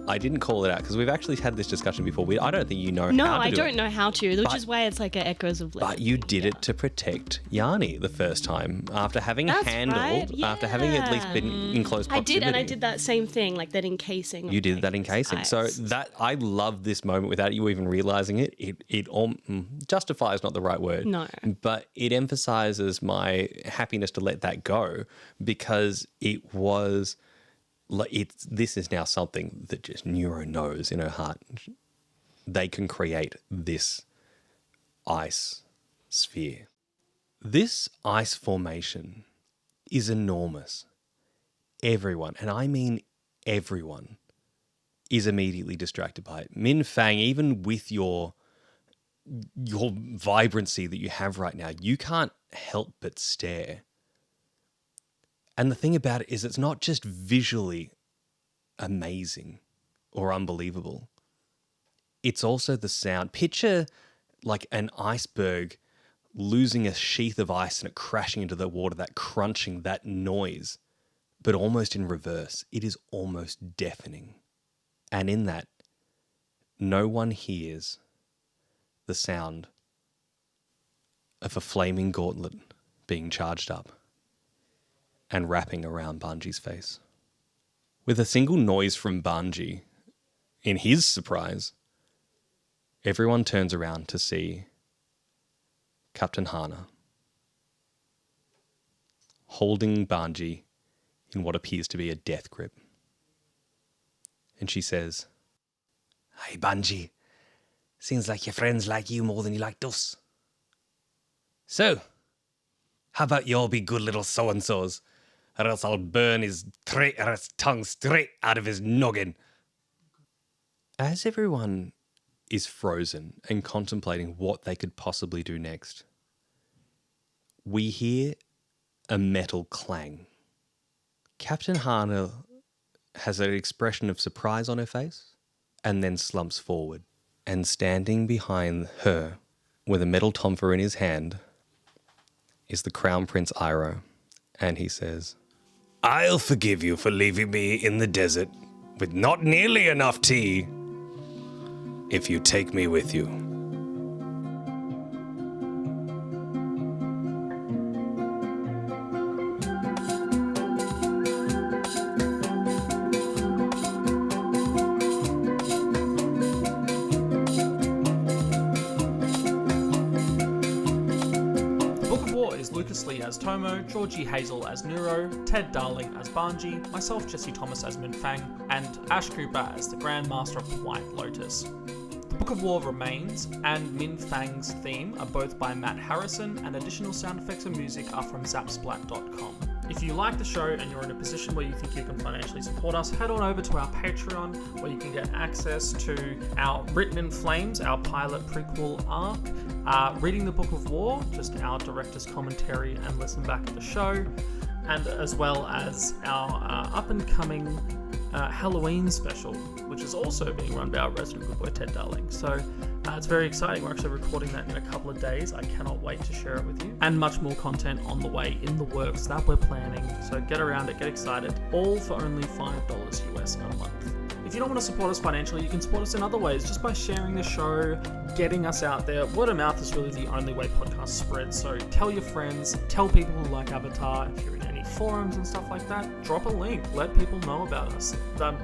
I didn't call it out because we've actually had this discussion before. I don't think you know how to do it. No, I don't know how to, which is why it's like an Echoes of Living. But you did it to protect Yani the first time after having handled, right, after having at least been in close proximity. I did that same thing, like that encasing. You did that encasing. So that I love this moment without you even realizing it. It justifies not the right word. No. But it emphasizes my happiness to let that go because it was. This is now something that just Nuro knows in her heart. They can create this ice sphere. This ice formation is enormous. Everyone, and I mean everyone, is immediately distracted by it. Minh, Fang, even with your vibrancy that you have right now, you can't help but stare. And the thing about it is it's not just visually amazing or unbelievable. It's also the sound. Picture like an iceberg losing a sheath of ice and it crashing into the water, that crunching, that noise, but almost in reverse. It is almost deafening. And in that, no one hears the sound of a flaming gauntlet being charged up and wrapping around Banji's face. With a single noise from Banji, in his surprise, everyone turns around to see Captain Hana holding Banji in what appears to be a death grip. And she says, "Hey Banji, seems like your friends like you more than you liked us. So, how about you all be good little so-and-sos? Or else I'll burn his traitorous tongue straight out of his noggin." As everyone is frozen and contemplating what they could possibly do next, we hear a metal clang. Captain Hana has an expression of surprise on her face and then slumps forward. And standing behind her with a metal tonfa in his hand is the Crown Prince Iroh. And he says, "I'll forgive you for leaving me in the desert with not nearly enough tea if you take me with you." As Tomo, Georgie, Hazel as Nuro, Ted Darling as Banji, myself Jesse Thomas as Minh Fang, and Ash Cooper as the Grand Master of the White Lotus. The Book of War remains, and Minh Fang's theme are both by Matt Harrison, and additional sound effects and music are from zapsplat.com. If you like the show and you're in a position where you think you can financially support us, head on over to our Patreon where you can get access to our Written in Flames, our pilot prequel arc, reading the Book of War, just our director's commentary and listen back at the show, and as well as our up-and-coming Halloween special, which is also being run by our resident good boy Ted Darling. So it's very exciting. We're actually recording that in a couple of days. I cannot wait to share it with you. And much more content on the way, in the works that we're planning. So get around it, get excited. All for only $5 US a month. If you don't want to support us financially, you can support us in other ways, just by sharing the show, getting us out there. Word of mouth is really the only way podcasts spread. So tell your friends, tell people who like Avatar. If you're in any forums and stuff like that, drop a link, let people know about us.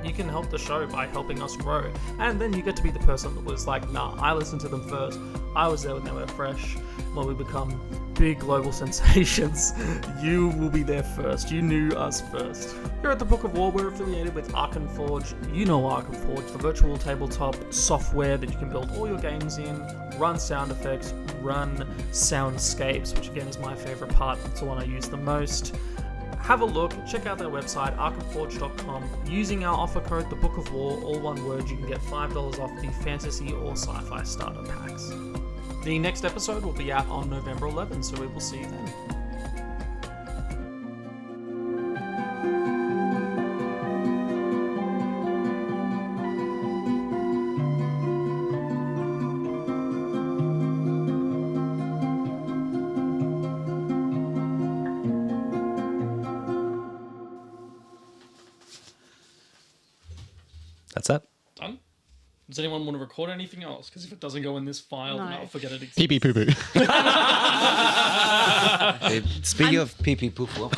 You can help the show by helping us grow. And then you get to be the person that was like, nah, I listened to them first. I was there when they were fresh. When we become big global sensations, you will be there first. You knew us first. Here at the Book of War, we're affiliated with Arkenforge. You know Arkenforge, the virtual tabletop software that you can build all your games in, run sound effects, run soundscapes, which again is my favorite part. It's the one I use the most. have a look, check out their website, arkhamforge.com. Using our offer code, the Book of War, all one word, you can get $5 off the fantasy or sci-fi starter packs. The next episode will be out on November 11th, so we will see you then. That's it. Done? Does anyone want to record anything else? Because if it doesn't go in this file, then No. I'll forget it exists. Pee pee poo poo. Speaking of pee pee poo poo.